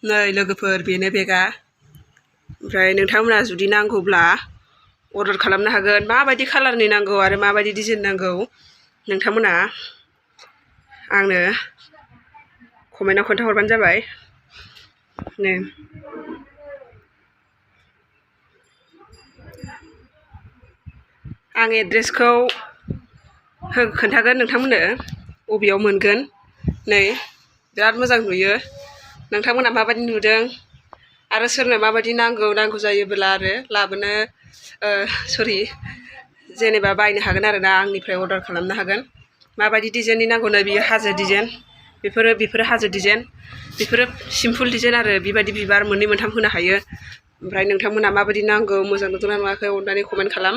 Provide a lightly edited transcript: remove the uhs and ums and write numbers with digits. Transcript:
नै लोगोफोर बेनो बेगा ओमफ्राय नोंथांमोना जुदि नांगौब्ला अर्डार खालामनो हागोन माबायदि कालारनि नांगौ आरो माबायदि डिजाइन नांगौ नोंथांमोना आंनो कमेन्टआव खोन्थाहरबानो जाबाय नै आं एड्रेसखौ खोन्थागोन नोंथांमोननो बबेयाव मोनगोन नै बिराद मोजां नुयो नोंथांमोना माबायदि नुदों आरो सोरनो माबायदि नांगौ जायोब्ला आरो लाबोनो जेनेबा बायनो हागोन आरो ना आंनिफ्राय अर्डार खालामनो हागोन माबायदि डिजाइननि नांगौनो बियो हाजो डिजाइन बेफोरो हाजो डिजाइन बेफोरो सिम्पोल डिजाइन आरो बेबायदि बिबार मोननै मोनथाम होनो हायो ओमफ्राय नोंथांमोना माबायदि नांगौ मोजां नुदोंना नुवाखै अननानै कमेन्ट खालाम